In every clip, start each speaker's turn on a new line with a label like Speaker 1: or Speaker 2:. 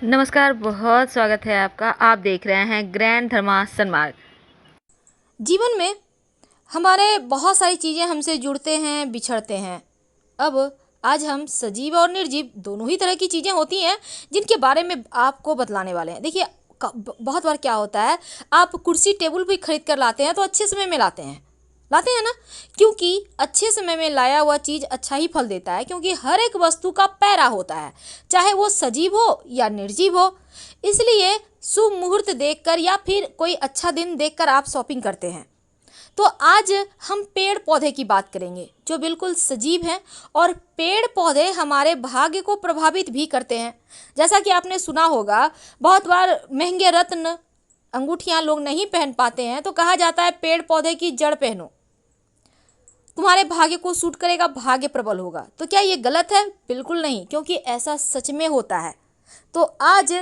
Speaker 1: नमस्कार, बहुत स्वागत है आपका। आप देख रहे हैं ग्रैंड धर्मा सन्मार्ग।
Speaker 2: जीवन में हमारे बहुत सारी चीज़ें हमसे जुड़ते हैं, बिछड़ते हैं। अब आज हम सजीव और निर्जीव दोनों ही तरह की चीज़ें होती हैं जिनके बारे में आपको बतलाने वाले हैं। देखिए, बहुत बार क्या होता है, आप कुर्सी टेबल भी खरीद कर लाते हैं तो अच्छे समय में लाते हैं ना, क्योंकि अच्छे समय में लाया हुआ चीज़ अच्छा ही फल देता है, क्योंकि हर एक वस्तु का पैरा होता है, चाहे वो सजीव हो या निर्जीव हो। इसलिए शुभ मुहूर्त देखकर या फिर कोई अच्छा दिन देखकर आप शॉपिंग करते हैं। तो आज हम पेड़ पौधे की बात करेंगे जो बिल्कुल सजीव हैं, और पेड़ पौधे हमारे भाग्य को प्रभावित भी करते हैं। जैसा कि आपने सुना होगा, बहुत बार महंगे रत्न अंगूठियां लोग नहीं पहन पाते हैं तो कहा जाता है पेड़ पौधे की जड़ पहनो, तुम्हारे भाग्य को सूट करेगा, भाग्य प्रबल होगा। तो क्या ये गलत है? बिल्कुल नहीं, क्योंकि ऐसा सच में होता है। तो आज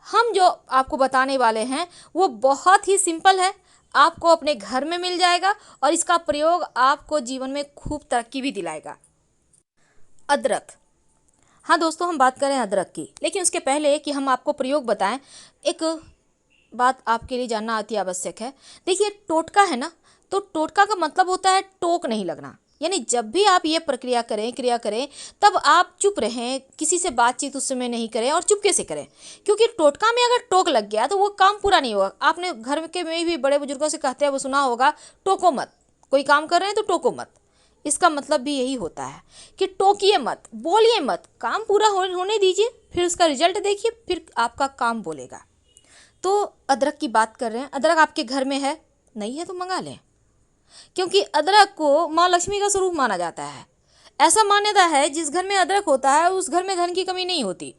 Speaker 2: हम जो आपको बताने वाले हैं वो बहुत ही सिंपल है, आपको अपने घर में मिल जाएगा और इसका प्रयोग आपको जीवन में खूब तरक्की भी दिलाएगा। अदरक। हाँ दोस्तों, हम बात करें अदरक की, लेकिन उसके पहले कि हम आपको प्रयोग बताएं, एक बात आपके लिए जानना अति आवश्यक है। देखिए, टोटका है ना, तो टोटका का मतलब होता है टोक नहीं लगना। यानी जब भी आप ये प्रक्रिया करें, क्रिया करें, तब आप चुप रहें, किसी से बातचीत उस समय नहीं करें और चुपके से करें, क्योंकि टोटका में अगर टोक लग गया तो वो काम पूरा नहीं होगा। आपने घर के में भी बड़े बुजुर्गों से कहते हैं, वो सुना होगा, टोको मत, कोई काम कर रहे हैं तो टोको मत। इसका मतलब भी यही होता है कि टोकिए मत, बोलिए मत, काम पूरा होने दीजिए, फिर उसका रिजल्ट देखिए, फिर आपका काम बोलेगा। तो अदरक की बात कर रहे हैं। अदरक आपके घर में है? नहीं है तो मंगा लें, क्योंकि अदरक को माँ लक्ष्मी का स्वरूप माना जाता है। ऐसा मान्यता है जिस घर में अदरक होता है उस घर में धन की कमी नहीं होती।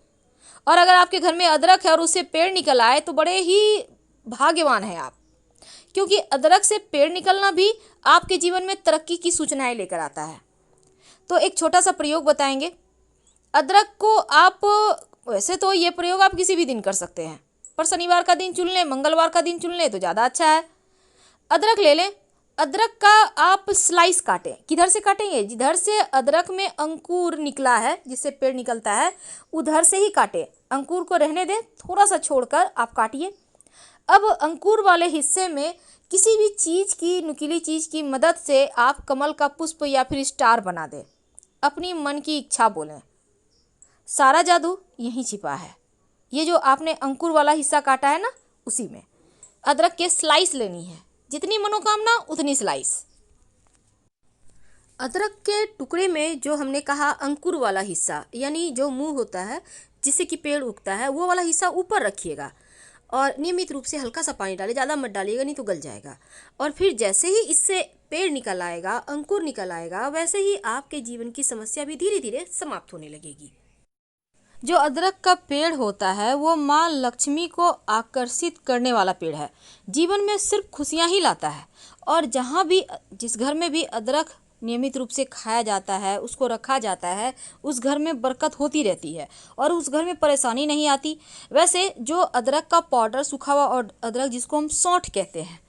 Speaker 2: और अगर आपके घर में अदरक है और उससे पेड़ निकल आए तो बड़े ही भाग्यवान हैं आप, क्योंकि अदरक से पेड़ निकलना भी आपके जीवन में तरक्की की सूचनाएं लेकर आता है। तो एक छोटा सा प्रयोग बताएंगे। अदरक को आप, वैसे तो ये प्रयोग आप किसी भी दिन कर सकते हैं, पर शनिवार का दिन चुन लें, मंगलवार का दिन चुन लें तो ज़्यादा अच्छा है। अदरक ले लें। अदरक का आप स्लाइस काटें। किधर से काटेंगे? जिधर से अदरक में अंकुर निकला है, जिससे पेड़ निकलता है, उधर से ही काटें। अंकुर को रहने दें, थोड़ा सा छोड़कर आप काटिए। अब अंकुर वाले हिस्से में किसी भी चीज़ की, नुकीली चीज़ की मदद से आप कमल का पुष्प या फिर स्टार बना दें। अपनी मन की इच्छा बोलें। सारा जादू यहीं छिपा है। ये जो आपने अंकुर वाला हिस्सा काटा है ना, उसी में अदरक के स्लाइस लेनी है, जितनी मनोकामना उतनी स्लाइस। अदरक के टुकड़े में जो हमने कहा अंकुर वाला हिस्सा, यानी जो मुंह होता है जिससे कि पेड़ उगता है, वो वाला हिस्सा ऊपर रखिएगा और नियमित रूप से हल्का सा पानी डालिए, ज़्यादा मत डालिएगा नहीं तो गल जाएगा। और फिर जैसे ही इससे पेड़ निकल आएगा, अंकुर निकल आएगा, वैसे ही आपके जीवन की समस्या भी धीरे धीरे समाप्त होने लगेगी। जो अदरक का पेड़ होता है वो माँ लक्ष्मी को आकर्षित करने वाला पेड़ है, जीवन में सिर्फ खुशियाँ ही लाता है। और जहाँ भी, जिस घर में भी अदरक नियमित रूप से खाया जाता है, उसको रखा जाता है, उस घर में बरकत होती रहती है और उस घर में परेशानी नहीं आती। वैसे जो अदरक का पाउडर, सूखा हुआ और अदरक जिसको हम सौंठ कहते हैं,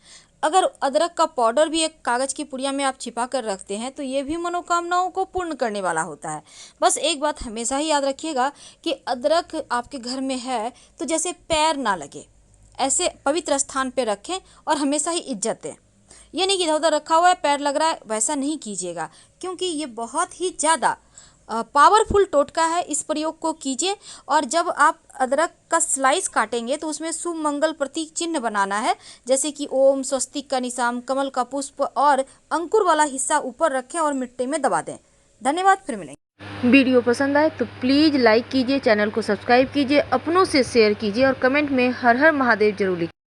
Speaker 2: अगर अदरक का पाउडर भी एक कागज़ की पुड़िया में आप छिपा कर रखते हैं तो ये भी मनोकामनाओं को पूर्ण करने वाला होता है। बस एक बात हमेशा ही याद रखिएगा कि अदरक आपके घर में है तो जैसे पैर ना लगे, ऐसे पवित्र स्थान पे रखें और हमेशा ही इज्जत दें। ये नहीं कि इधर उधर रखा हुआ है, पैर लग रहा है, वैसा नहीं कीजिएगा, क्योंकि ये बहुत ही ज़्यादा पावरफुल टोटका है। इस प्रयोग को कीजिए। और जब आप अदरक का स्लाइस काटेंगे तो उसमें शुभ मंगल प्रतीक चिन्ह बनाना है, जैसे कि ओम, स्वस्तिक का निशान, कमल का पुष्प और अंकुर वाला हिस्सा ऊपर रखें और मिट्टी में दबा दें। धन्यवाद, फिर मिलेंगे।
Speaker 1: वीडियो पसंद आए तो प्लीज़ लाइक कीजिए, चैनल को सब्सक्राइब कीजिए, अपनों से शेयर कीजिए और कमेंट में हर हर महादेव जरूर लिखिए।